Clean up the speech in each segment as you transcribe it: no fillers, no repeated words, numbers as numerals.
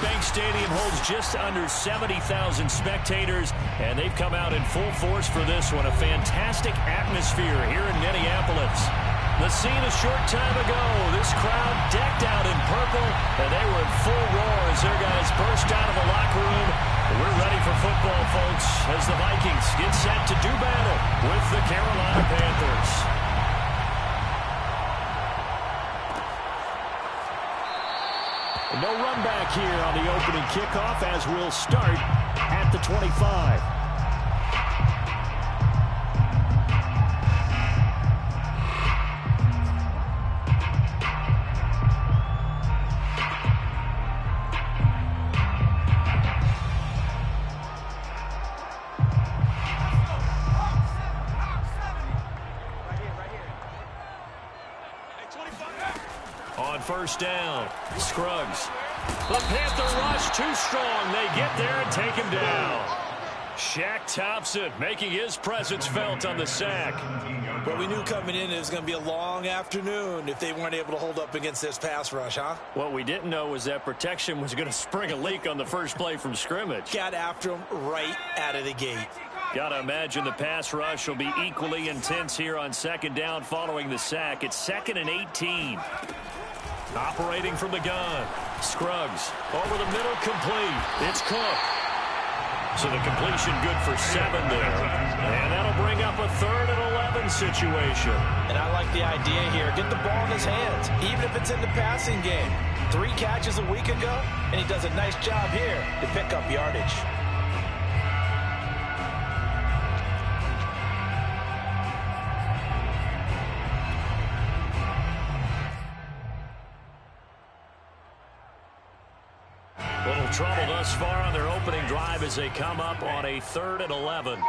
Bank Stadium holds just under 70,000 spectators, and they've come out in full force for this one. A fantastic atmosphere here in Minneapolis. The scene a short time ago, this crowd decked out in purple, and they were in full roar as their guys burst out of the locker room. We're ready for football, folks, as the Vikings get set to do battle with the Carolina Panthers. No run back here on the opening kickoff as we'll start at the 25. On first down, Scruggs. The Panther rush too strong. They get there and take him down. Shaq Thompson making his presence felt on the sack. Well, we knew coming in it was going to be a long afternoon if they weren't able to hold up against this pass rush, huh? What we didn't know was that protection was going to spring a leak on the first play from scrimmage. Got after him right out of the gate. Got to imagine the pass rush will be equally intense here on second down following the sack. It's 2nd and 18. Operating from the gun. Scruggs over the middle, complete. It's Cook. So the completion good for 7 there. And that'll bring up a 3rd and 11 situation. And I like the idea here. Get the ball in his hands, even if it's in the passing game. 3 catches a week ago, and he does a nice job here to pick up yardage. Little trouble thus far on their opening drive as they come up on a 3rd and 11.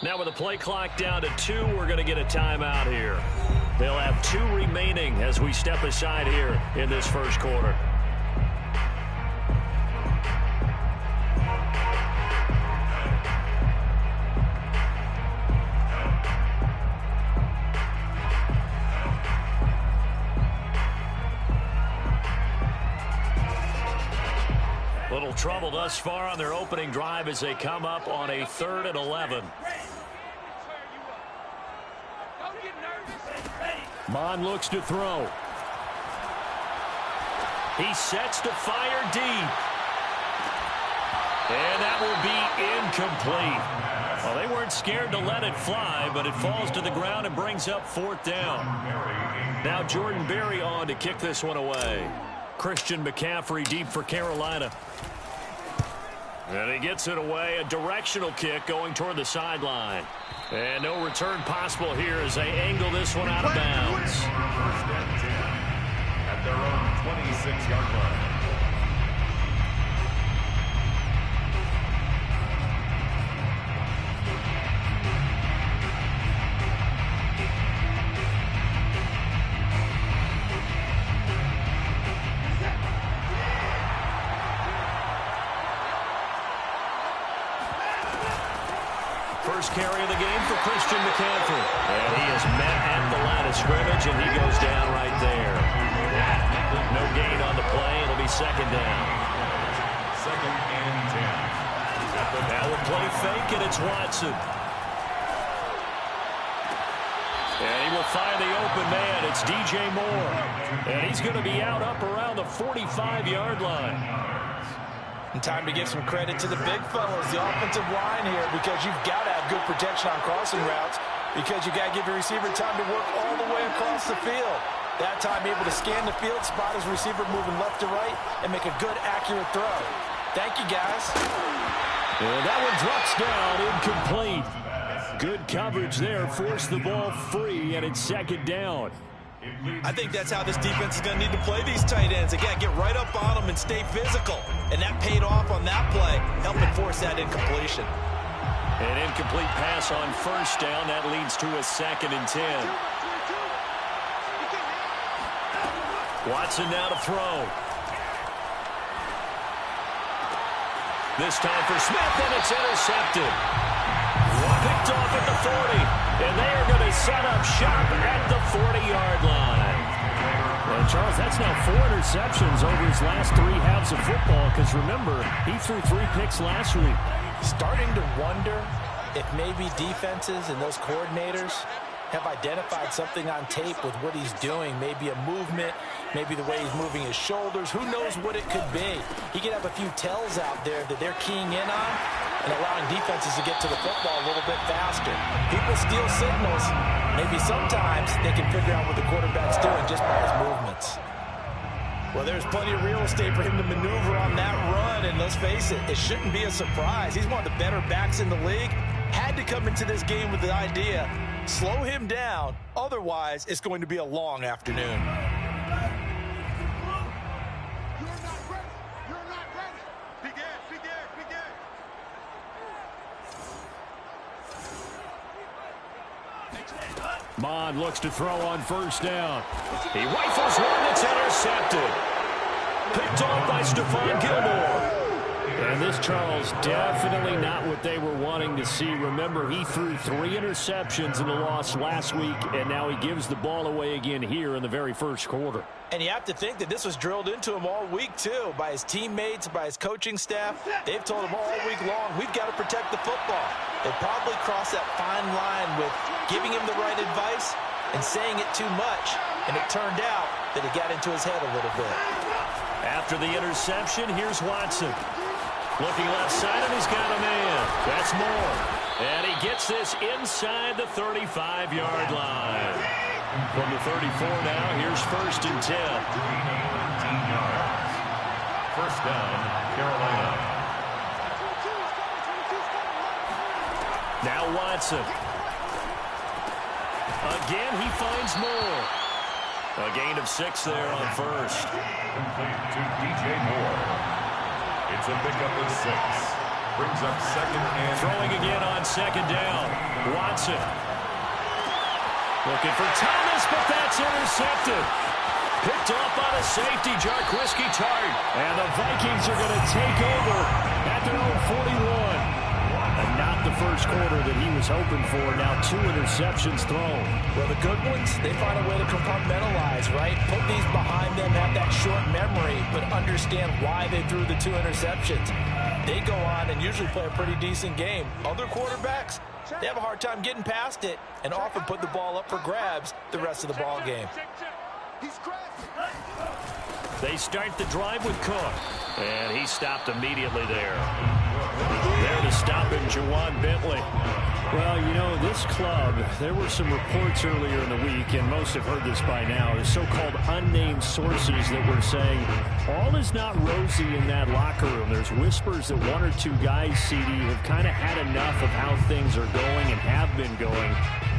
Now with the play clock down to 2, we're going to get a timeout here. They'll have 2 remaining as we step aside here in this first quarter. Little trouble thus far on their opening drive as they come up on a 3rd and 11. Mon looks to throw. He sets to fire deep. And that will be incomplete. Well, they weren't scared to let it fly, but it falls to the ground and brings up 4th down. Now Jordan Berry on to kick this one away. Christian McCaffrey deep for Carolina. And he gets it away. A directional kick going toward the sideline. And no return possible here as they angle this one out of bounds. First and 10 at their own 26-yard line. First carry of the game for Christian McCaffrey. And he is met at the line of scrimmage, and he goes down right there. No gain on the play. It'll be 2nd down. 2nd and 10. Now we'll play fake, and it's Watson. And he will find the open man. It's DJ Moore. And he's going to be out up around the 45-yard line. And time to give some credit to the big fellas, the offensive line here, because you've got to have good protection on crossing routes, because you got to give your receiver time to work all the way across the field. That time able to scan the field, spot his receiver moving left to right, and make a good, accurate throw. Thank you, guys. And that one drops down, incomplete. Good coverage there, forced the ball free, and it's 2nd down. I think that's how this defense is going to need to play these tight ends. Again, get right up on them and stay physical. And that paid off on that play, helping force that incompletion. An incomplete pass on first down. That leads to a 2nd and 10. Watson now to throw. This time for Smith, and it's intercepted. Picked off at the 40. And they are going to set up shop at the 40-yard line. And, Charles, that's now 4 interceptions over his last 3 halves of football because, remember, he threw 3 picks last week. Starting to wonder if maybe defenses and those coordinators have identified something on tape with what he's doing. Maybe a movement, maybe the way he's moving his shoulders. Who knows what it could be? He could have a few tells out there that they're keying in on and allowing defenses to get to the football a little bit faster. People steal signals. Maybe sometimes they can figure out what the quarterback's doing just by his movements. Well, there's plenty of real estate for him to maneuver on that run, and let's face it, it shouldn't be a surprise. He's one of the better backs in the league. Had to come into this game with the idea, slow him down, otherwise it's going to be a long afternoon. Mond looks to throw on first down. He rifles one that's intercepted. Picked off by Stephon Gilmore. And this, Charles, definitely not what they were wanting to see. Remember, he threw 3 interceptions in the loss last week, and now he gives the ball away again here in the very first quarter. And you have to think that this was drilled into him all week, too, by his teammates, by his coaching staff. They've told him all week long, we've got to protect the football. They probably crossed that fine line with giving him the right advice and saying it too much. And it turned out that it got into his head a little bit. After the interception, here's Watson. Looking left side, and he's got a man. That's Moore. And he gets this inside the 35-yard line. From the 34 now, here's 1st and 10. 19 yards. First down, Carolina. Now Watson. Again, he finds Moore. A gain of 6 there on first. Complete to DJ Moore. It's a pickup of 6. Brings up 2nd and... Throwing again on 2nd down. Watson. Looking for Thomas, but that's intercepted. Picked off by the safety, Jarquiski Tart. And the Vikings are going to take over at their own 41. And not the first quarter that he was hoping for. Now 2 interceptions thrown. Well, the good ones, they find a way to compartmentalize, right? Put these behind them, have that short memory, but understand why they threw the 2 interceptions. They go on and usually play a pretty decent game. Other quarterbacks, they have a hard time getting past it and often put the ball up for grabs the rest of the ball game. They start the drive with Cook. And he stopped immediately there. There to stop him, Juwan Bentley. Well, you know, this club, there were some reports earlier in the week, and most have heard this by now, the so-called unnamed sources that were saying all is not rosy in that locker room. There's whispers that 1 or 2 guys, CD, have kind of had enough of how things are going and have been going.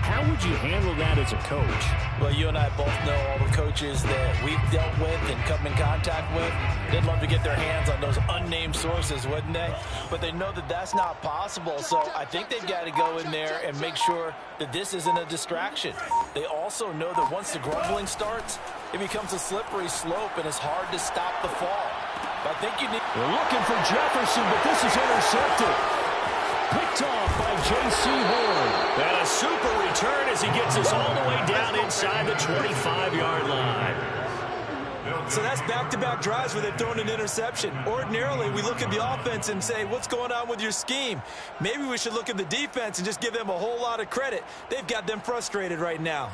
How would you handle that as a coach? Well, you and I both know all the coaches that we've dealt with and come in contact with. They'd love to get their hands on those unnamed sources, wouldn't they? But they know that that's not possible, so I think they've got to go in there and make sure that this isn't a distraction. They also know that once the grumbling starts, it becomes a slippery slope and it's hard to stop the fall. But I think you need... They're looking for Jefferson, but this is intercepted. Picked off by J.C. Horn. And a super return as he gets us all the way down inside the 25-yard line. So that's back-to-back drives where they've thrown an interception. Ordinarily, we look at the offense and say, what's going on with your scheme? Maybe we should look at the defense and just give them a whole lot of credit. They've got them frustrated right now.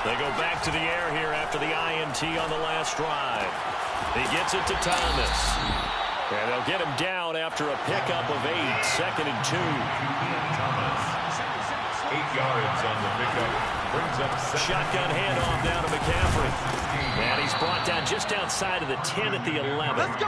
They go back to the air here after the INT on the last drive. He gets it to Thomas. And they'll get him down after a pickup of 8, 2nd and 2. Thomas, 8 yards on the pickup. Brings up shotgun handoff down to McCaffrey. And he's brought down just outside of the 10 at the 11. Let's go.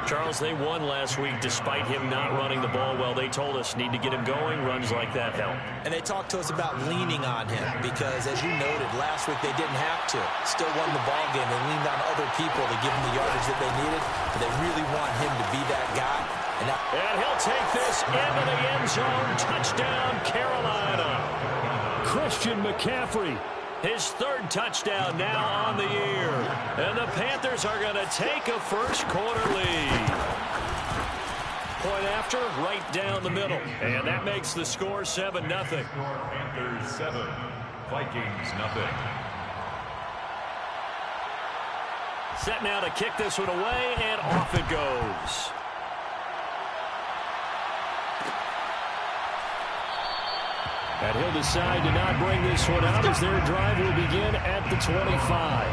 Charles, they won last week despite him not running the ball well. They told us need to get him going. Runs like that help. And they talked to us about leaning on him because, as you noted, last week they didn't have to. Still won the ball game. They leaned on other people to give them the yardage that they needed. But they really want him to be that guy. And he'll take this into the end zone. Touchdown, Carolina. Christian McCaffrey His third touchdown now on the year. And the Panthers are going to take a first-quarter lead. Point after, right down the middle. And that makes the score 7-0. Panthers 7, Vikings 0. Set now to kick this one away, and off it goes. And he'll decide to not bring this one out as their drive will begin at the 25.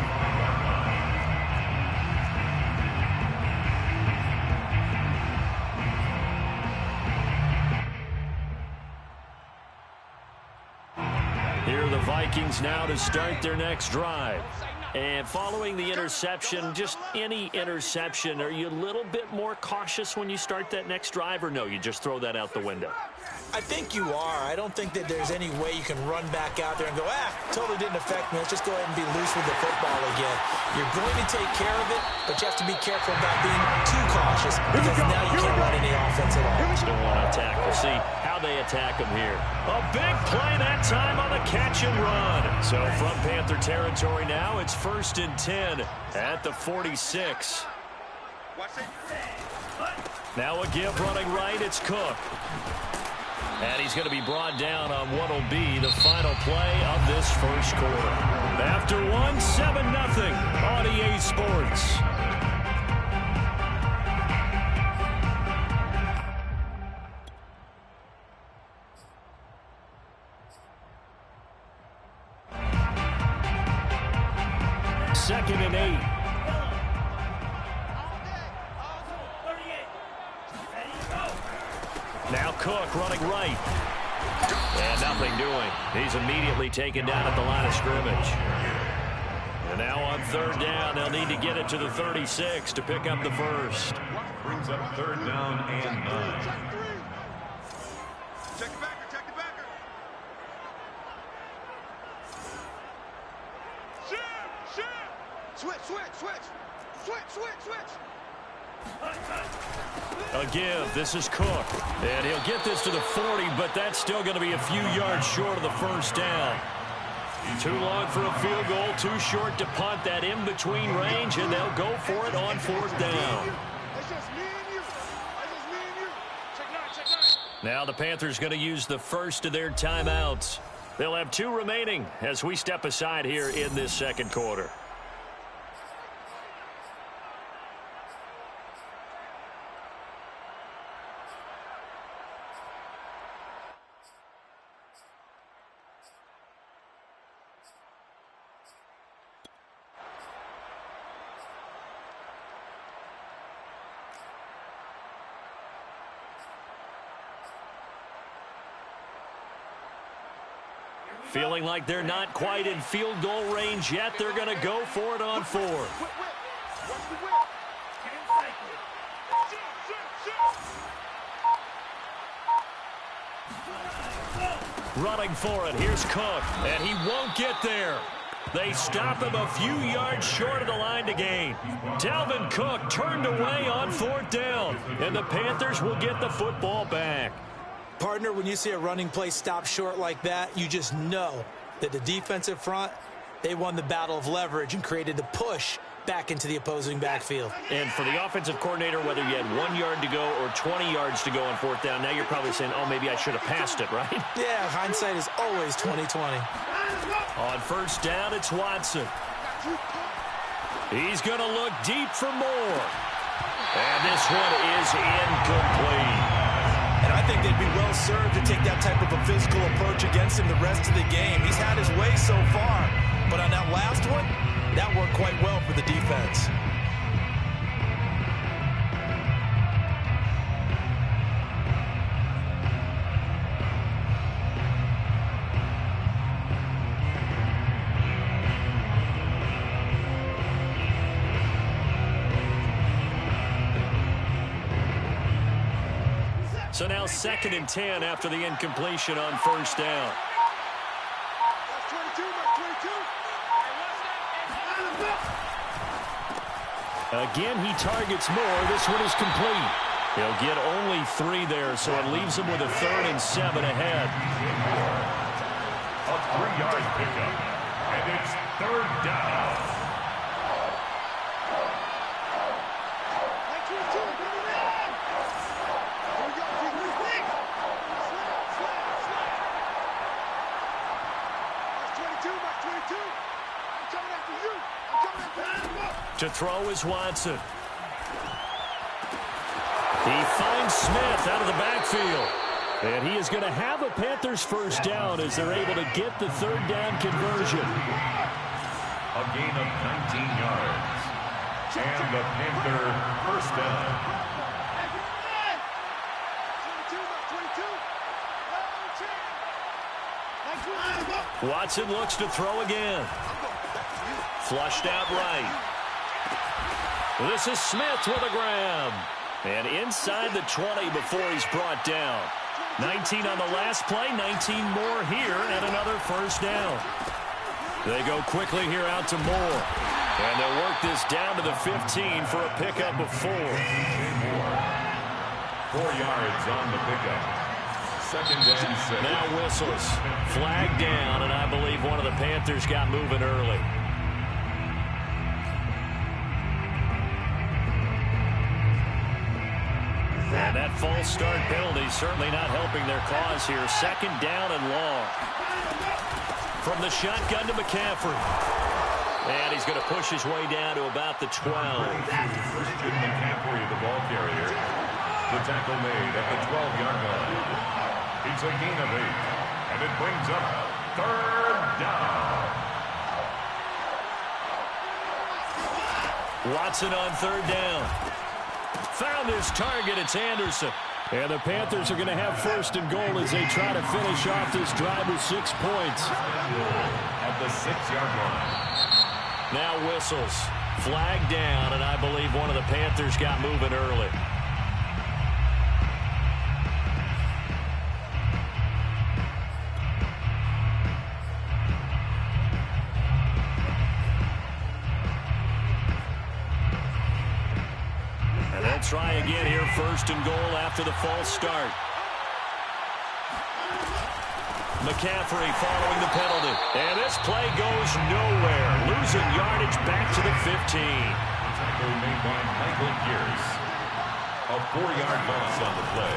Here are the Vikings now to start their next drive. And following the interception, just any interception, are you a little bit more cautious when you start that next drive, or no, you just throw that out the window? I think you are. I don't think that there's any way you can run back out there and go, totally didn't affect me. Let's just go ahead and be loose with the football again. You're going to take care of it, but you have to be careful about being too cautious because now you can't run any offense at all. Still want to attack. We'll see how they attack them here. A big play that time on the catch and run. So from Panther territory now, it's 1st and 10 at the 46. Now a give running right, it's Cook. And he's going to be brought down on what will be the final play of this first quarter. After one, 7-0 on EA Sports. Second and 8. Now Cook running right. And nothing doing. He's immediately taken down at the line of scrimmage. And now on 3rd down, they'll need to get it to the 36 to pick up the first. Brings up 3rd down and 9. Check the backer, check the backer. Switch. A give. This is Cook. And he'll get this to the 40, but that's still going to be a few yards short of the first down. Too long for a field goal, too short to punt that in-between range, and they'll go for it on 4th down. Now the Panthers going to use the first of their timeouts. They'll have 2 remaining as we step aside here in this second quarter. Feeling like they're not quite in field goal range yet. They're going to go for it on 4. Running for it. Here's Cook. And he won't get there. They stop him a few yards short of the line to gain. Dalvin Cook turned away on 4th down. And the Panthers will get the football back. Partner, when you see a running play stop short like that, you just know that the defensive front, they won the battle of leverage and created the push back into the opposing backfield. And for the offensive coordinator, whether you had 1 yard to go or 20 yards to go on 4th down, now you're probably saying, oh, maybe I should have passed it, right? Yeah, hindsight is always 20/20. On 1st down, it's Watson. He's going to look deep for more. And this one is incomplete. And I think they'd be well served to take that type of a physical approach against him the rest of the game. He's had his way so far, but on that last one, that worked quite well for the defense. So now 2nd and 10 after the incompletion on 1st down. Again, he targets more. This one is complete. He'll get only 3 there, so it leaves him with a 3rd and 7 ahead. A 3-yard pickup. And Third down. To throw is Watson. He finds Smith out of the backfield. And he is going to have a Panthers first down as they're able to get the third down conversion. A gain of 19 yards. And the Panther first down. Watson looks to throw again. Flushed out right. This is Smith with a grab. And inside the 20 before he's brought down. 19 on the last play, 19 more here, and another first down. They go quickly here out to Moore. And they'll work this down to the 15 for a pickup of 4. 4 yards on the pickup. Second and 6. Now whistles. Flag down, and I believe one of the Panthers got moving early. And that false start penalty certainly not helping their cause here. Second down and long. From the shotgun to McCaffrey. And he's going to push his way down to about the 12. Christian McCaffrey, the ball carrier. The tackle made at the 12-yard line. It's a gain of 8. And it brings up third down. Watson on third down. Found his target. It's Anderson. And the Panthers are going to have first and goal as they try to finish off this drive with 6 points. At the 6-yard line. Now whistles. Flag down, and I believe one of the Panthers got moving early. And they'll try again here, first and goal after the false start. McCaffrey following the penalty. And this play goes nowhere. Losing yardage back to the 15. Tackle made by Michael Pierce. A 4-yard loss on the play.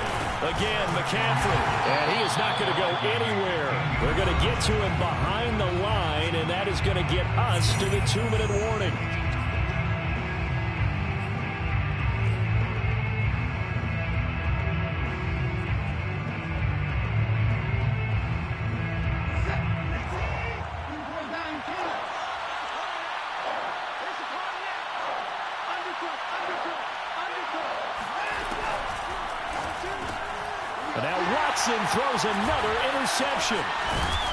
Again, McCaffrey. And he is not going to go anywhere. They're going to get to him behind the line, and that is going to get us to the 2-minute warning. And now Watson throws another interception.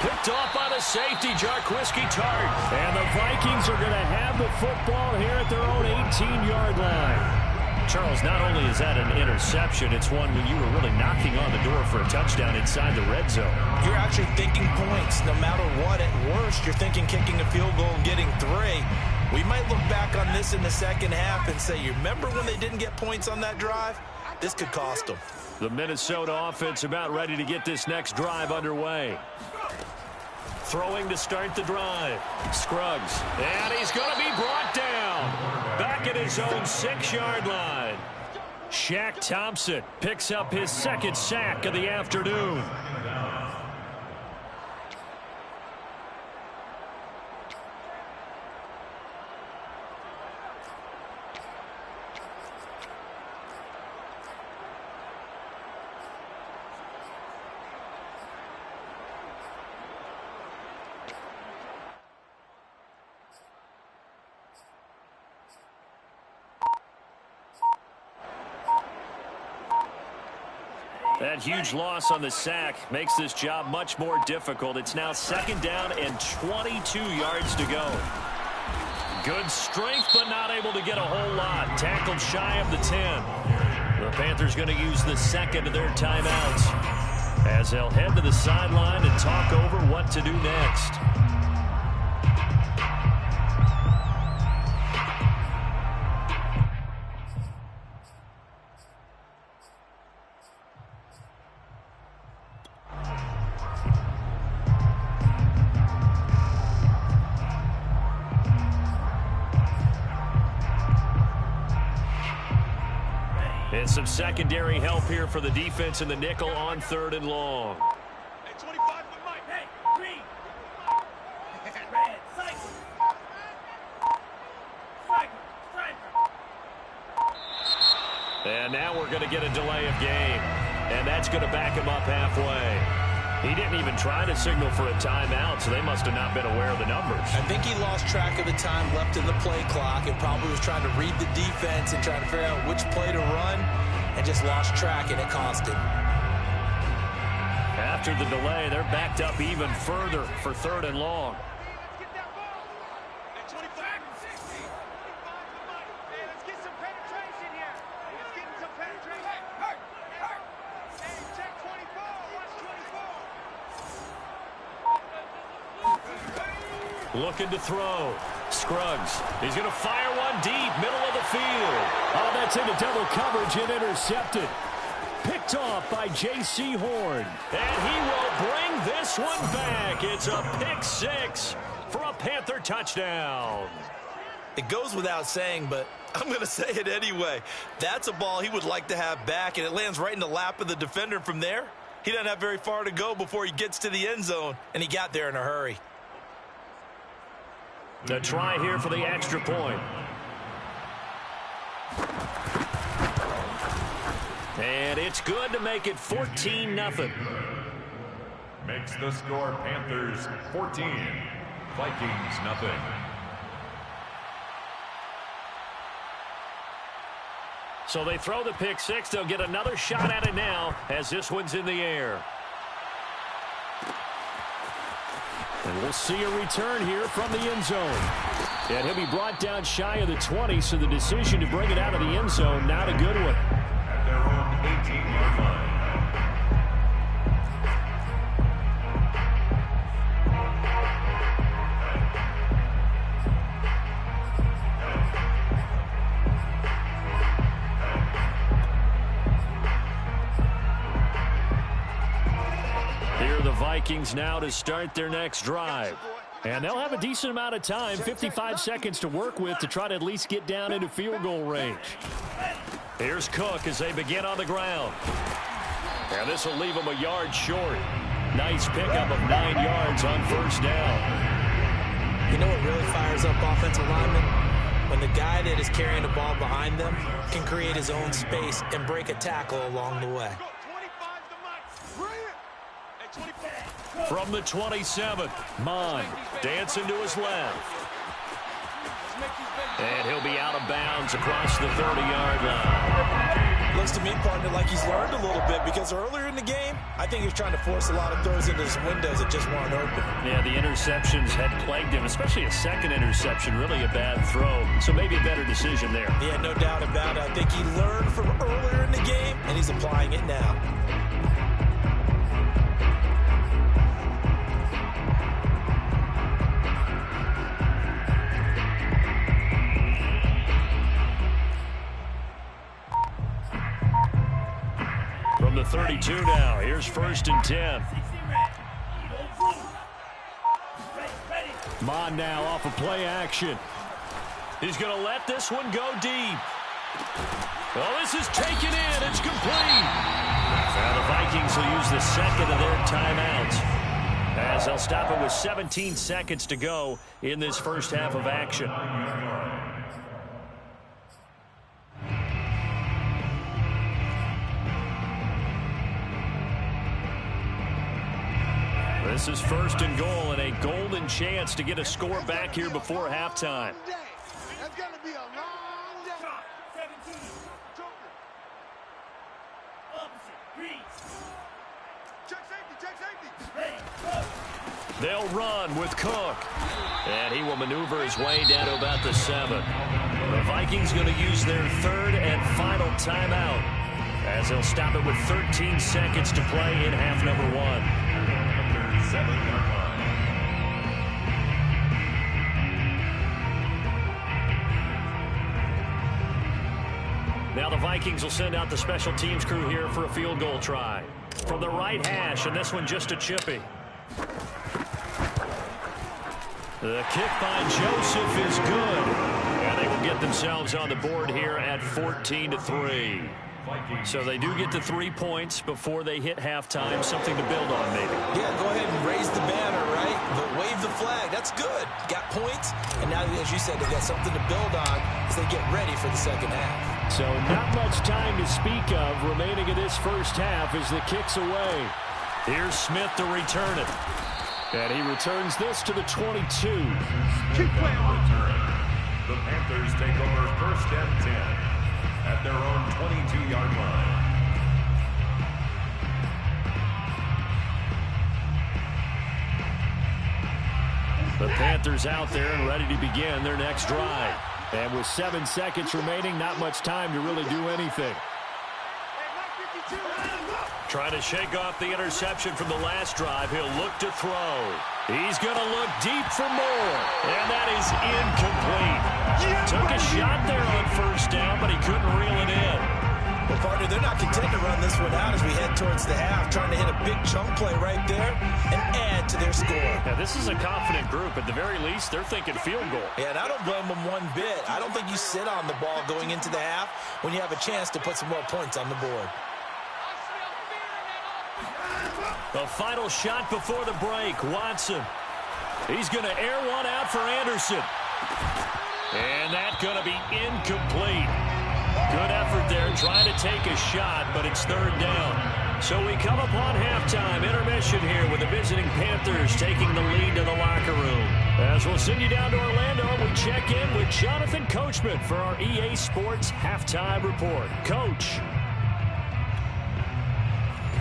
Picked off by the safety, Jarquiski Tart. And the Vikings are going to have the football here at their own 18-yard line. Charles, not only is that an interception, it's one when you were really knocking on the door for a touchdown inside the red zone. You're actually thinking points. No matter what, at worst, you're thinking kicking a field goal and getting 3. We might look back on this in the second half and say, you remember when they didn't get points on that drive? This could cost them. The Minnesota offense about ready to get this next drive underway. Throwing to start the drive. Scruggs. And he's going to be brought down. Back at his own 6-yard line. Shaq Thompson picks up his second sack of the afternoon. That huge loss on the sack makes this job much more difficult. It's now second down and 22 yards to go. Good strength, but not able to get a whole lot. Tackled shy of the 10. The Panthers going to use the second of their timeouts as they'll head to the sideline and talk over what to do next. And some secondary help here for the defense in the nickel on 3rd and long. Hey, 25 for Mike. Hey, green. Red, cycle. And now we're going to get a delay of game. And that's going to back him up halfway. He didn't even try to signal for a timeout, so they must have not been aware of the numbers. I think he lost track of the time left in the play clock and probably was trying to read the defense and trying to figure out which play to run and just lost track, and it cost him. After the delay, they're backed up even further for 3rd and long. Looking to throw. Scruggs. He's going to fire one deep, middle of the field. Oh, that's into double coverage and intercepted. Picked off by J.C. Horn. And he will bring this one back. It's a pick 6 for a Panther touchdown. It goes without saying, but I'm going to say it anyway. That's a ball he would like to have back, and it lands right in the lap of the defender from there. He doesn't have very far to go before he gets to the end zone, and he got there in a hurry. The try here for the extra point. And it's good to make it 14-0. Makes the score Panthers 14, Vikings nothing. So they throw the pick 6. They'll get another shot at it now as this one's in the air. And we'll see a return here from the end zone. And he'll be brought down shy of the 20, so the decision to bring it out of the end zone, not a good one. At their own 18-yard line. Vikings now to start their next drive. And they'll have a decent amount of time, 55 seconds to work with to try to at least get down into field goal range. Here's Cook as they begin on the ground. And this will leave them a yard short. Nice pickup of 9 yards on 1st down. You know what really fires up offensive linemen? When the guy that is carrying the ball behind them can create his own space and break a tackle along the way. From the 27, Mon dancing to his left. And he'll be out of bounds across the 30-yard line. Looks to me, partner, like he's learned a little bit because earlier in the game, I think he was trying to force a lot of throws into his windows that just weren't open. Yeah, the interceptions had plagued him, especially a second interception, really a bad throw. So maybe a better decision there. Yeah, no doubt about it. I think he learned from earlier in the game, and he's applying it now. From the 32 now, here's 1st and 10. Mon now off of play action. He's going to let this one go deep. Well, this is taken in. It's complete. Now the Vikings will use the second of their timeouts as they'll stop it with 17 seconds to go in this first half of action. This is 1st and goal and a golden chance to get a score back here before halftime. That's going to be a long day. 17. Check safety. They'll run with Cook. And he will maneuver his way down to about the 7. The Vikings going to use their 3rd and final timeout as they'll stop it with 13 seconds to play in half number 1. 7-yard line. Now the Vikings will send out the special teams crew here for a field goal try. From the right hash, and this one just a chippy. The kick by Joseph is good. And they will get themselves on the board here at 14-3. So they do get the 3 points before they hit halftime. Something to build on, maybe. Yeah, go ahead and raise the banner, right? Wave the flag. That's good. Got points, and now, as you said, they got something to build on as they get ready for the second half. So not much time to speak of remaining in this first half as the kick's away. Here's Smith to return it. And he returns this to the 22. Keep playing. The Panthers take over 1st and 10 at their own 22-yard line. The Panthers out there and ready to begin their next drive. And with 7 seconds remaining, not much time to really do anything. Trying to shake off the interception from the last drive. He'll look to throw. He's going to look deep for more. And that is incomplete. Took a shot there on 1st down, but he couldn't reel it in. Well, partner, they're not content to run this one out as we head towards the half, trying to hit a big chunk play right there and add to their score. Yeah, this is a confident group. At the very least, they're thinking field goal. Yeah, and I don't blame them one bit. I don't think you sit on the ball going into the half when you have a chance to put some more points on the board. The final shot before the break, Watson. He's going to air one out for Anderson. And that's going to be incomplete. Good effort there trying to take a shot, but it's 3rd down. So we come upon halftime intermission here with the visiting Panthers taking the lead to the locker room. As we'll send you down to Orlando, we check in with Jonathan Coachman for our EA Sports Halftime Report. Coach.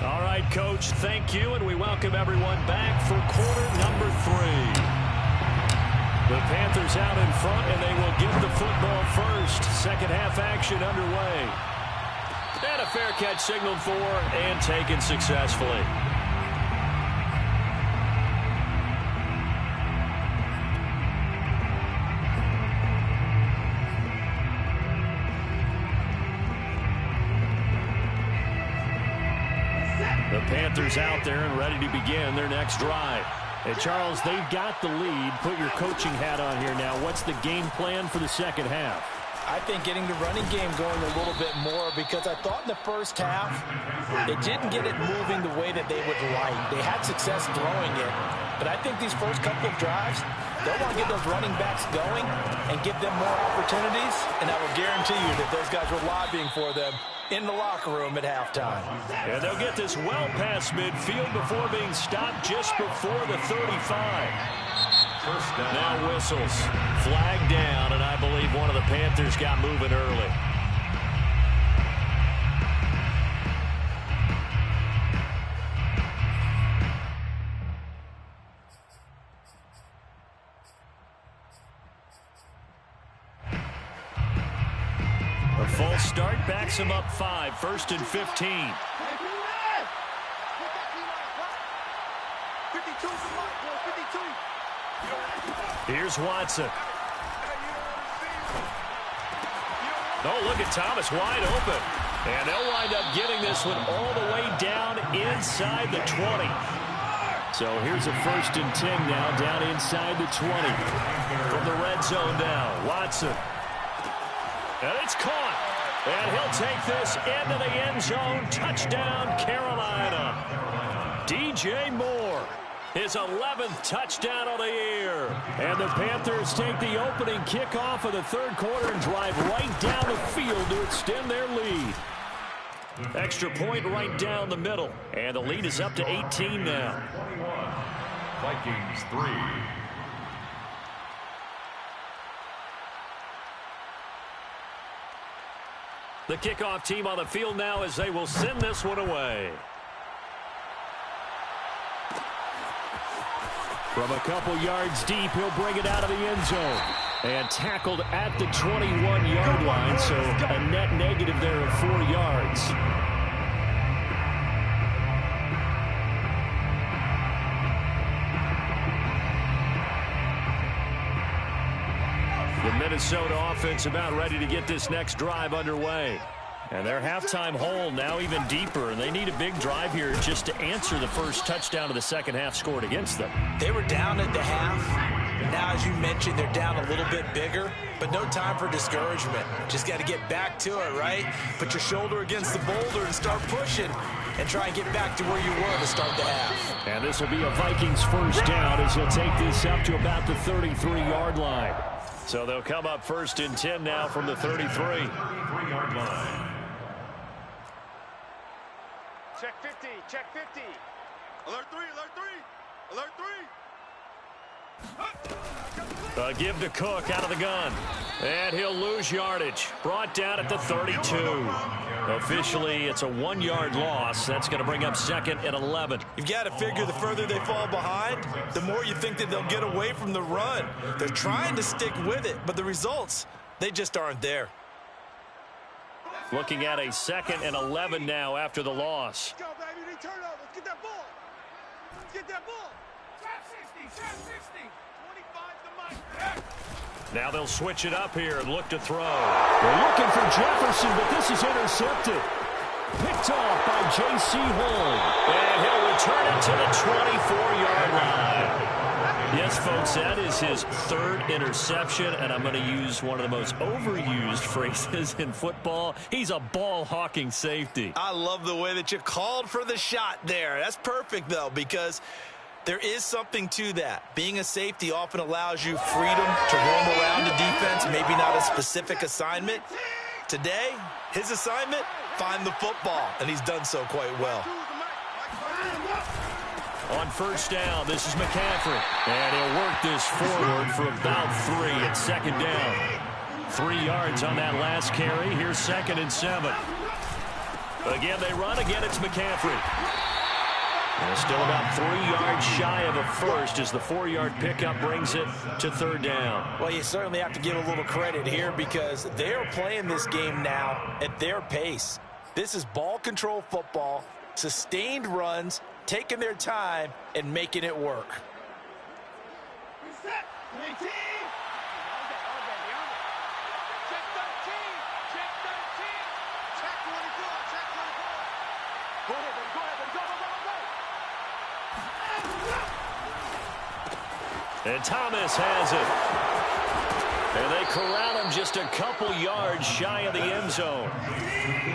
All right, Coach, thank you, and we welcome everyone back for quarter number 3. The Panthers out in front, and they will get the football first. Second half action underway. And a fair catch signaled for and taken successfully. The Panthers out there and ready to begin their next drive. Hey, Charles, they've got the lead. Put your coaching hat on here now. What's the game plan for the second half? I think getting the running game going a little bit more, because I thought in the first half they didn't get it moving the way that they would like. They had success throwing it, but I think these first couple of drives, they'll want to get those running backs going and give them more opportunities, and I will guarantee you that those guys were lobbying for them in the locker room at halftime. And they'll get this well past midfield before being stopped just before the 35. Now whistles. Flag down, and I believe one of the Panthers got moving early. A false start backs him up 5, 1st and 15. Here's Watson. Oh, look at Thomas wide open. And they'll wind up getting this one all the way down inside the 20. So here's a 1st and 10 now down inside the 20. From the red zone now, Watson. And it's caught. And he'll take this into the end zone. Touchdown, Carolina. DJ Moore. His 11th touchdown of the year. And the Panthers take the opening kickoff of the 3rd quarter and drive right down the field to extend their lead. Extra point right down the middle. And the lead is up to 18 now. 21. Vikings 3. The kickoff team on the field now as they will send this one away. From a couple yards deep, he'll bring it out of the end zone. And tackled at the 21-yard line, so a net negative there of 4 yards. The Minnesota offense about ready to get this next drive underway. And their halftime hole now even deeper, and they need a big drive here just to answer the first touchdown of the second half scored against them. They were down at the half. Now, as you mentioned, they're down a little bit bigger, but no time for discouragement. Just got to get back to it, right? Put your shoulder against the boulder and start pushing and try and get back to where you were to start the half. And this will be a Vikings first down as he'll take this up to about the 33-yard line. So they'll come up 1st and 10 now from the 33. 33-yard line. Check 50, check 50. Alert 3, alert 3, alert 3. Give to Cook out of the gun. And he'll lose yardage. Brought down at the 32. Officially, it's a 1-yard loss. That's going to bring up 2nd and 11. You've got to figure the further they fall behind, the more you think that they'll get away from the run. They're trying to stick with it, but the results, they just aren't there. Looking at a 2nd and 11 now after the loss. Let's go, baby. They turn over. Let's get that ball. Let's get that ball. Trap 60, trap 60. 25 to Mike. Now they'll switch it up here and look to throw. They're looking for Jefferson, but this is intercepted. Picked off by J.C. Hull. And he'll return it to the 24-yard line. Yes, folks, that is his 3rd interception, and I'm going to use one of the most overused phrases in football. He's a ball-hawking safety. I love the way that you called for the shot there. That's perfect, though, because there is something to that. Being a safety often allows you freedom to roam around the defense, maybe not a specific assignment. Today, his assignment, find the football, and he's done so quite well. On 1st down, this is McCaffrey. And he'll work this forward for about 3 at 2nd down. 3 yards on that last carry. Here's 2nd and 7. Again, they run. Again, it's McCaffrey. And still about 3 yards shy of a first as the 4-yard pickup brings it to 3rd down. Well, you certainly have to give a little credit here because they're playing this game now at their pace. This is ball control football, sustained runs, taking their time and making it work. Reset. 18. Check 13. Check 13. Check 24. Check 24. Go ahead, baby. Go ahead, baby. Go, go, go, go. And Thomas has it. And they corral him just a couple yards shy of the end zone.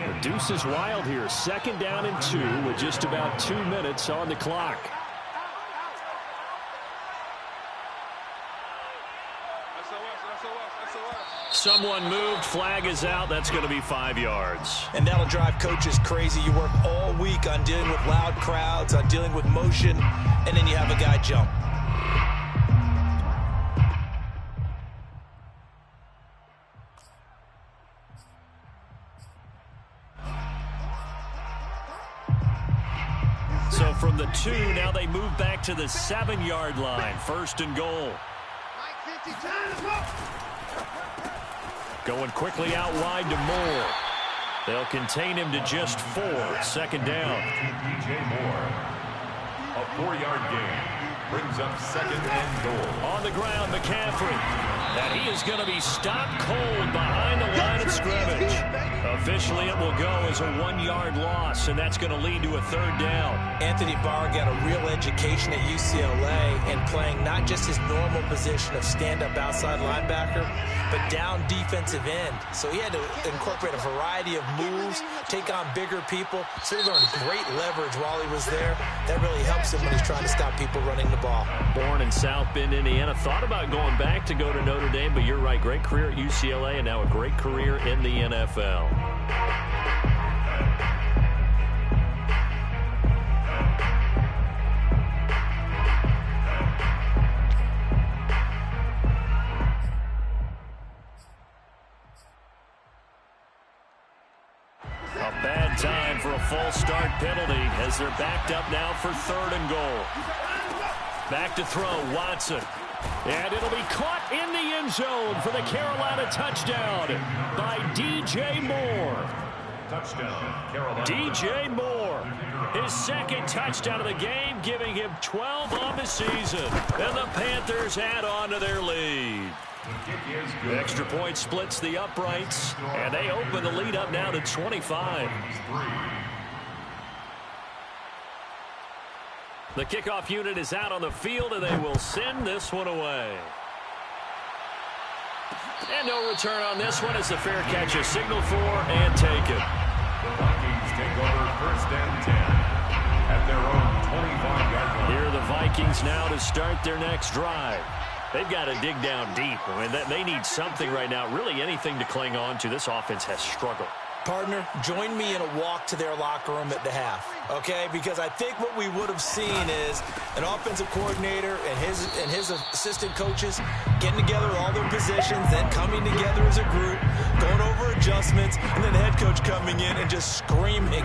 The deuce is wild here. 2nd down and 2 with just about 2 minutes on the clock. Someone moved. Flag is out. That's going to be 5 yards. And that'll drive coaches crazy. You work all week on dealing with loud crowds, on dealing with motion, and then you have a guy jump. So from the 2, now they move back to the 7-yard line. 1st and goal. Going quickly out wide to Moore. They'll contain him to just 4. 2nd down. DJ Moore. A 4-yard gain brings up 2nd and goal. On the ground, McCaffrey. And he is going to be stopped cold behind the line of scrimmage. Officially, it will go as a 1-yard loss, and that's going to lead to a 3rd down. Anthony Barr got a real education at UCLA and playing not just his normal position of stand-up outside linebacker, but down defensive end. So he had to incorporate a variety of moves, take on bigger people. So he learned great leverage while he was there. That really helps him when he's trying to stop people running the ball. Born in South Bend, Indiana. Thought about going back to go to Notre Dame, but you're right. Great career at UCLA and now a great career in the NFL. A bad time for a false start penalty as they're backed up now for 3rd and goal. Back to throw, Watson. And it'll be caught in the end zone for the Carolina touchdown by DJ Moore. Touchdown, Carolina. DJ Moore, his 2nd touchdown of the game, giving him 12 on the season. And the Panthers add on to their lead. The extra point splits the uprights, and they open the lead up now to 25. The kickoff unit is out on the field, and they will send this one away. And no return on this one as the fair catch is signaled for and taken. The Vikings take over 1st and 10 at their own 25-yard line. Here are the Vikings now to start their next drive. They've got to dig down deep. I mean, they need something right now, really anything to cling on to. This offense has struggled. Partner, join me in a walk to their locker room at the half, okay? Because I think what we would have seen is an offensive coordinator and his assistant coaches getting together all their positions, then coming together as a group, going over adjustments, and then the head coach coming in and just screaming,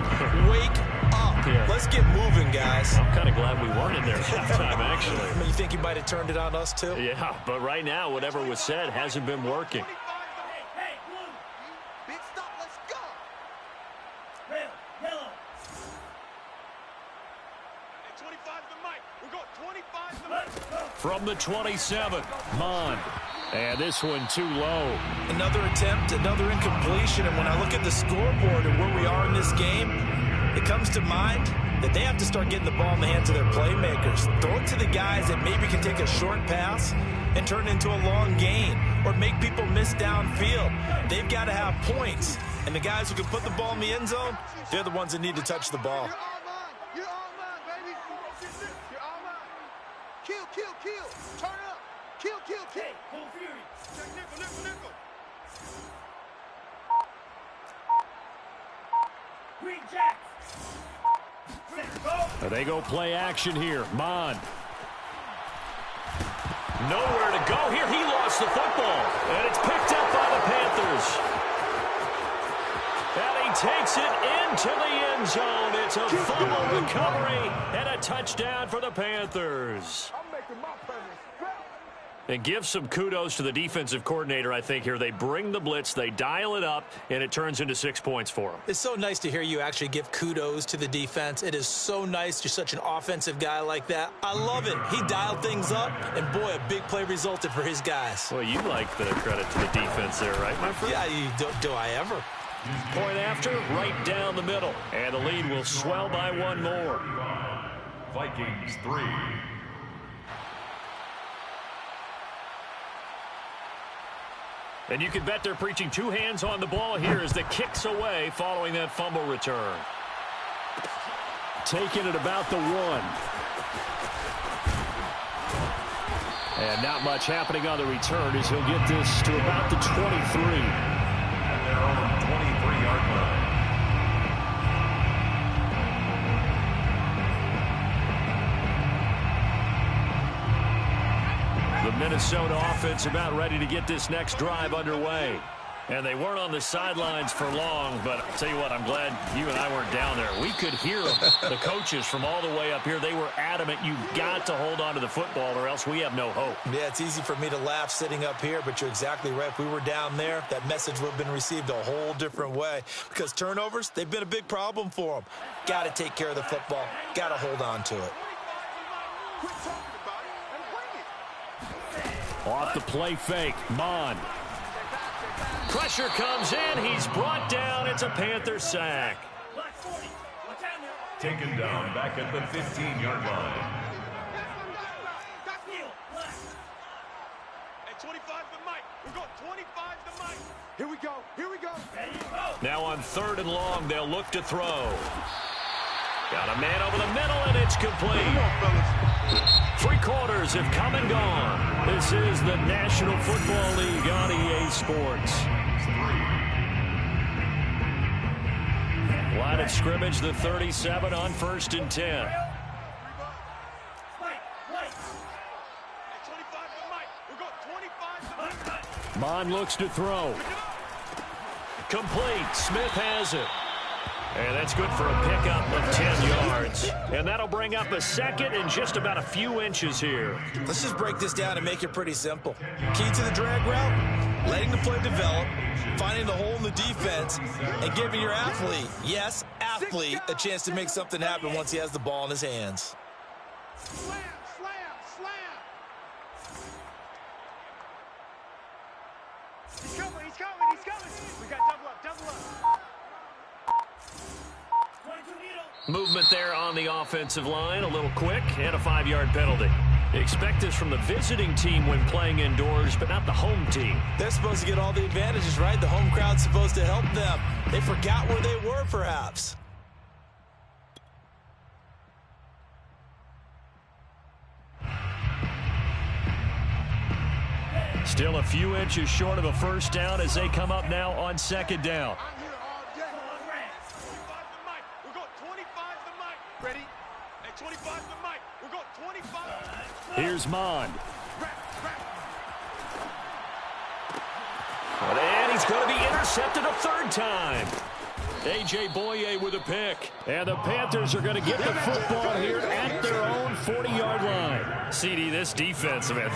"Wake up. Yeah. Let's get moving, guys." I'm kind of glad we weren't in there at halftime, actually. I mean, you think he might have turned it on us, too? Yeah, but right now, whatever was said hasn't been working. From the 27, Mond. And this one too low. Another attempt, another incompletion. And when I look at the scoreboard and where we are in this game, it comes to mind that they have to start getting the ball in the hands of their playmakers. Throw it to the guys that maybe can take a short pass and turn it into a long gain or make people miss downfield. They've got to have points. And the guys who can put the ball in the end zone, they're the ones that need to touch the ball. You're all mine, baby. You're all mine. Kill, kill, kill. Turn up. Kill, kill, kill. Hey, full fury. Check nickel, nickel, nickel. Green Jack. They go play action here. Mond. Nowhere to go here. He lost the football. And it's picked up by the Panthers. And he takes it into the end zone. It's a fumble recovery and a touchdown for the Panthers. I'm making my presence. And give some kudos to the defensive coordinator, I think, here. They bring the blitz, they dial it up, and it turns into 6 points for them. It's so nice to hear you actually give kudos to the defense. It is so nice. You're such an offensive guy like that. I love it. He dialed things up, and, boy, a big play resulted for his guys. Well, you like the credit to the defense there, right, my friend? Yeah, do I ever? Point after, right down the middle. And the lead will swell by one more. Vikings 3. And you can bet they're preaching two hands on the ball here as the kick's away following that fumble return. Taking it about the 1. And not much happening on the return as he'll get this to about the 23. At their own 23-yard line. The Minnesota offense about ready to get this next drive underway. And they weren't on the sidelines for long, but I'll tell you what, I'm glad you and I weren't down there. We could hear them, the coaches from all the way up here. They were adamant, you've got to hold on to the football or else we have no hope. Yeah, it's easy for me to laugh sitting up here, but you're exactly right. If we were down there, that message would have been received a whole different way. Because turnovers, they've been a big problem for them. Got to take care of the football. Got to hold on to it. Quit talking about it and bring it. Off the play fake, Mond. Pressure comes in. He's brought down. It's a Panther sack. Taken down back at the 15-yard line. At 25 to Mike. We're going 25 to Mike. Here we go. Here we go. Now on 3rd and long, they'll look to throw. Got a man over the middle, and it's complete. Come on, fellas. 3 quarters have come and gone. This is the National Football League on EA Sports. Line of scrimmage, the 37 on 1st and 10. At 25 to Mike. We're going 25 to Mike. Mond looks to throw. Complete. Smith has it. And that's good for a pickup of 10 yards. And that'll bring up a second and just about a few inches here. Let's just break this down and make it pretty simple. Key to the drag route, letting the play develop, finding the hole in the defense, and giving your athlete, yes, athlete, a chance to make something happen once he has the ball in his hands. Slam, slam, slam. He's coming, he's coming, he's coming. We got double up, double up. Movement there on the offensive line, a little quick, and a 5-yard penalty. Expect this from the visiting team when playing indoors, but not the home team. They're supposed to get all the advantages, right? The home crowd's supposed to help them. They forgot where they were, perhaps. Still a few inches short of a first down as they come up now on second down. I'm here all day. 25 the mic. We're going 25 the mic. Ready? At 25 the mic. We're going 25. Here's Mond. Rap. And he's going to be intercepted a third time. A.J. Boye with a pick. And the Panthers are going to get the football here at their own 40-yard line. CD, this defense, man,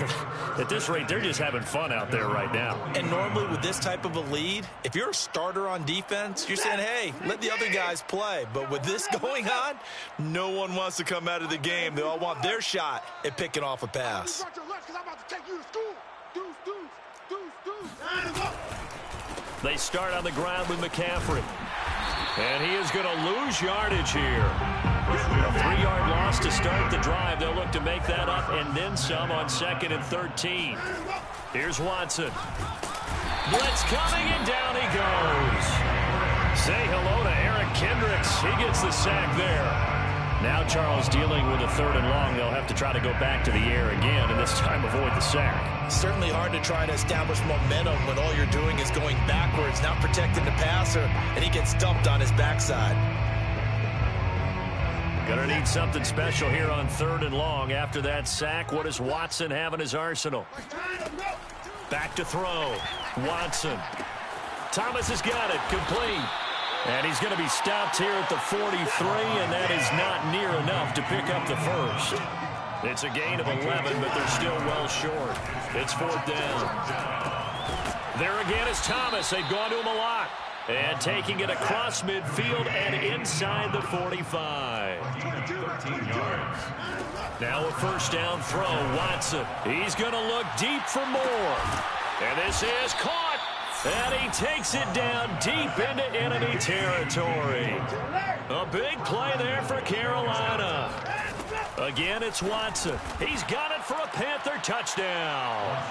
at this rate, they're just having fun out there right now. And normally with this type of a lead, if you're a starter on defense, you're saying, hey, let the other guys play. But with this going on, no one wants to come out of the game. They all want their shot at picking off a pass. They start on the ground with McCaffrey. And he is going to lose yardage here. A 3-yard loss to start the drive. They'll look to make that up and then some on 2nd and 13. Here's Watson. Blitz coming, and down he goes. Say hello to Eric Kendricks. He gets the sack there. Now Charles dealing with a 3rd and long. They'll have to try to go back to the air again, and this time avoid the sack. Certainly hard to try to establish momentum when all you're doing is going backwards, not protecting the passer, and he gets dumped on his backside. Gonna need something special here on 3rd and long. After that sack, what does Watson have in his arsenal? Back to throw. Watson. Thomas has got it. Complete. And he's going to be stopped here at the 43, and that is not near enough to pick up the first. It's a gain of 11, but they're still well short. It's 4th down. There again is Thomas. They've gone to him a lot. And taking it across midfield and inside the 45. 13 yards. Now a 1st down throw. Watson. He's going to look deep for more. And this is caught. And he takes it down deep into enemy territory. A big play there for Carolina. Again, it's Watson. He's got it for a Panther touchdown.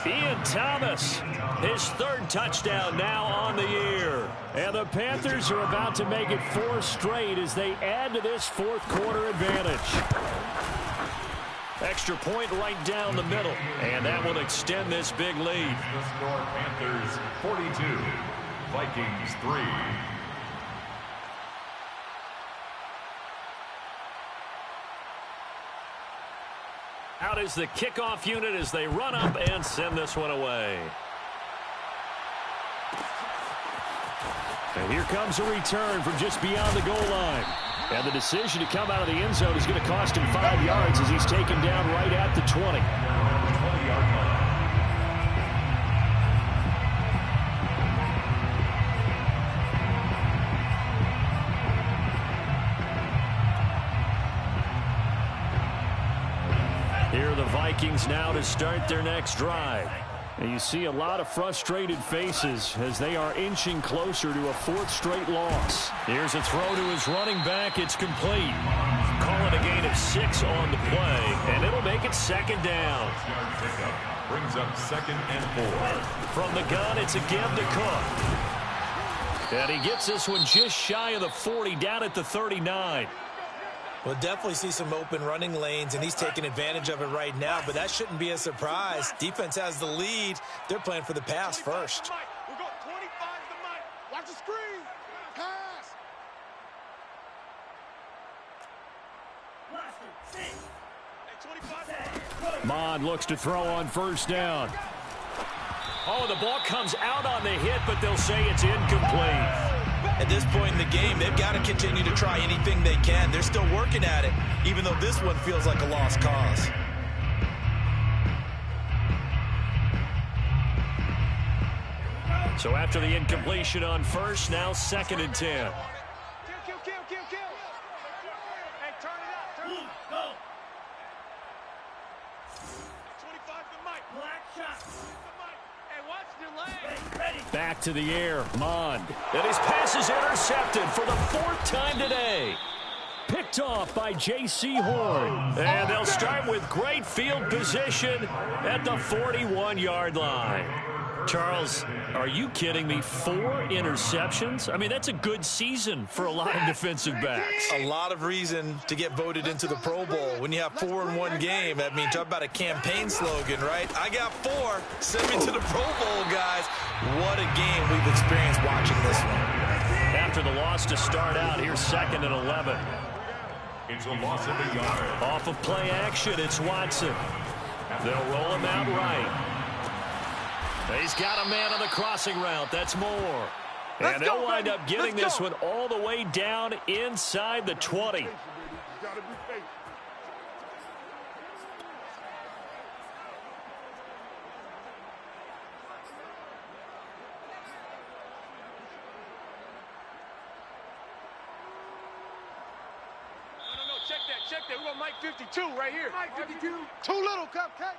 Ian Thomas, his 3rd touchdown now on the year. And the Panthers are about to make it 4 straight as they add to this 4th quarter advantage. Extra point right down the middle, and that will extend this big lead. The score, Panthers 42, Vikings 3. Out is the kickoff unit as they run up and send this one away. And here comes a return from just beyond the goal line. And the decision to come out of the end zone is going to cost him 5 yards as he's taken down right at the 20. 20-yard line. Here are the Vikings now to start their next drive. And you see a lot of frustrated faces as they are inching closer to a 4th straight loss. Here's a throw to his running back. It's complete. Call it a gain of 6 on the play, and it'll make it 2nd down. 6-yard pickup brings up 2nd and 4. From the gun, it's again to Cook. And he gets this one just shy of the 40, down at the 39. We'll definitely see some open running lanes, and he's taking advantage of it right now, but that shouldn't be a surprise. Defense has the lead. They're playing for the pass first. We're going 25 the mic. Watch the screen. Pass. Hey, 25. Mond looks to throw on 1st down. Oh, the ball comes out on the hit, but they'll say it's incomplete. At this point in the game, they've got to continue to try anything they can. They're still working at it, even though this one feels like a lost cause. So after the incompletion on 1st, now 2nd and 10. Kill. Hey, turn it up. Turn it up. Go. 25 the mic. Black shot. The mic. Hey, watch the Back to the air, Mond. And his pass is intercepted for the 4th time today. Picked off by J.C. Horn. And they'll start with great field position at the 41-yard line. Charles, are you kidding me? 4 interceptions? I mean, that's a good season for a lot of defensive backs. A lot of reason to get voted into the Pro Bowl. When you have 4 in one game, I mean, talk about a campaign slogan, right? I got 4. Send me to the Pro Bowl, guys. What a game we've experienced watching this one. After the loss to start out, here's 2nd and 11. It's a loss of a yard. Off of play action, it's Watson. They'll roll him out right. He's got a man on the crossing route. That's Moore. And they'll wind up getting this one all the way down inside the 20. Check that. We're going Mike 52 right here. Mike 52. Too little, Cupcake.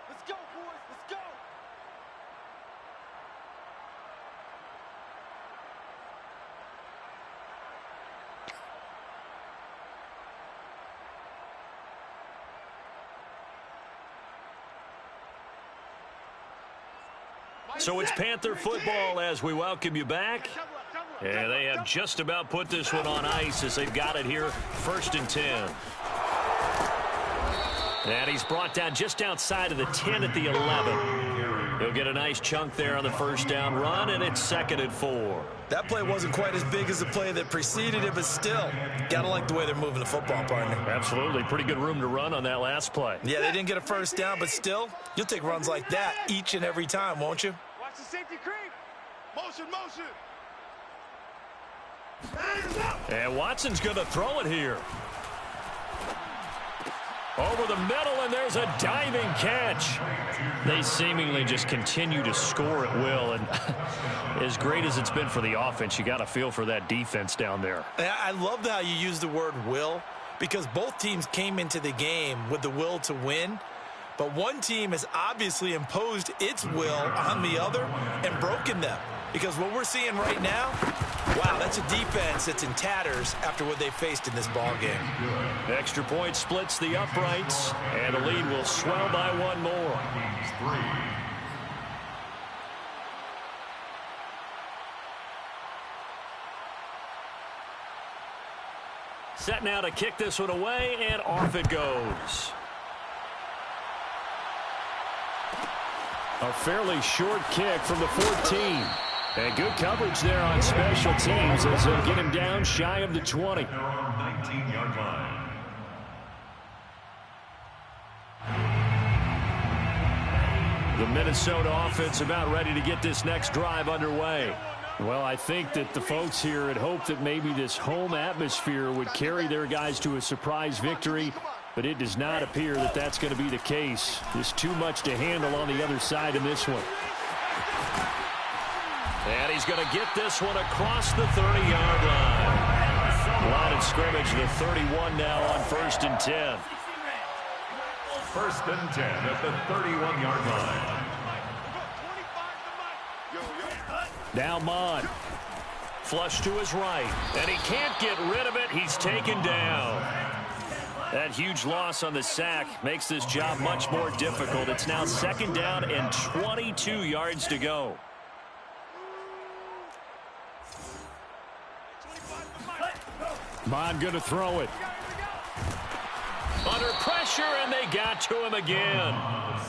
Let's go, boys. Let's go. So it's Panther football as we welcome you back. And they have just about put this one on ice as they've got it here, 1st and 10. And he's brought down just outside of the 10 at the 11. He'll get a nice chunk there on the 1st down run, and it's 2nd and 4. That play wasn't quite as big as the play that preceded it, but still, got to like the way they're moving the football, partner. Absolutely. Pretty good room to run on that last play. Yeah, they didn't get a 1st down, but still, you'll take runs like that each and every time, won't you? Watch the safety creep. Motion. And Watson's going to throw it here. Over the middle, and there's a diving catch. They seemingly just continue to score at will, and as great as it's been for the offense, you got to feel for that defense down there. I love how you use the word will, because both teams came into the game with the will to win, but one team has obviously imposed its will on the other and broken them. Because what we're seeing right now, wow, that's a defense that's in tatters after what they faced in this ball game. Extra point splits the uprights, and the lead will swell by 1 more. Set now to kick this one away, and off it goes. A fairly short kick from the 14. And good coverage there on special teams as they'll get him down shy of the 20. 19-yard line. The Minnesota offense about ready to get this next drive underway. Well, I think that the folks here had hoped that maybe this home atmosphere would carry their guys to a surprise victory, but it does not appear that that's going to be the case. There's too much to handle on the other side in this one. And he's going to get this one across the 30-yard line. Line of scrimmage, the 31 now on 1st and 10. 1st and 10 at the 31-yard line. Now Mond. Flush to his right. And he can't get rid of it. He's taken down. That huge loss on the sack makes this job much more difficult. It's now 2nd down and 22 yards to go. Mond going to throw it. Under pressure, and they got to him again.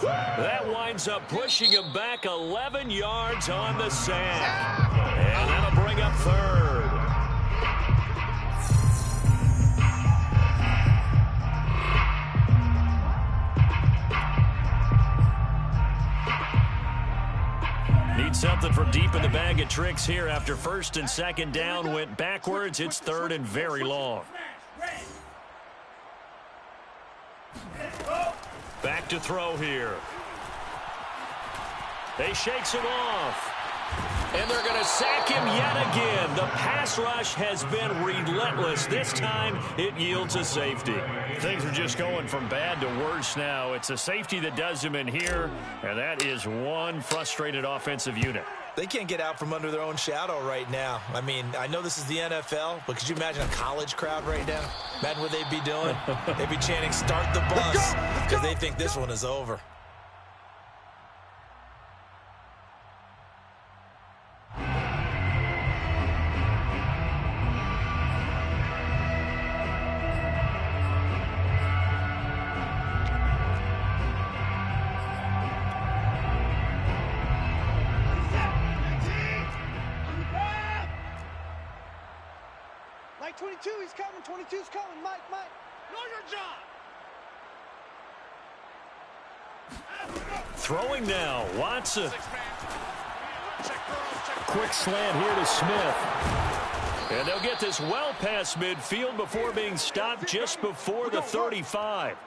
That winds up pushing him back 11 yards on the sack. And that'll bring up 3rd. Need something from deep in the bag of tricks here after 1st and 2nd down went backwards. It's 3rd and very long. Back to throw here. They shakes him off. And they're going to sack him yet again. The pass rush has been relentless. This time, it yields a safety. Things are just going from bad to worse now. It's a safety that does him in here, and that is one frustrated offensive unit. They can't get out from under their own shadow right now. I mean, I know this is the NFL, but could you imagine a college crowd right now? Imagine what they'd be doing. They'd be chanting, "Start the bus," because they think this one is over. Mike 22, he's coming. 22's coming. Mike. Know your job. Throwing now, Watson. Quick slant here to Smith. And they'll get this well past midfield before being stopped just before the 35.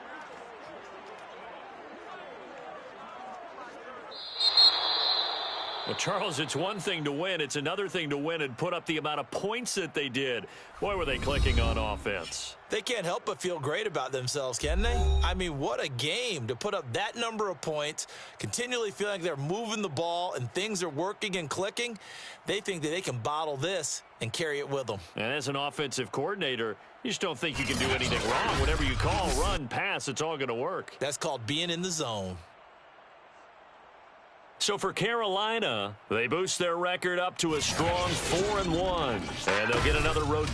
Well, Charles, it's one thing to win. It's another thing to win and put up the amount of points that they did. Boy, were they clicking on offense. They can't help but feel great about themselves, can they? I mean, what a game to put up that number of points, continually feeling like they're moving the ball and things are working and clicking. They think that they can bottle this and carry it with them. And as an offensive coordinator, you just don't think you can do anything wrong. Whatever you call, run, pass, it's all going to work. That's called being in the zone. So for Carolina, they boost their record up to a strong 4-1. And they'll get another road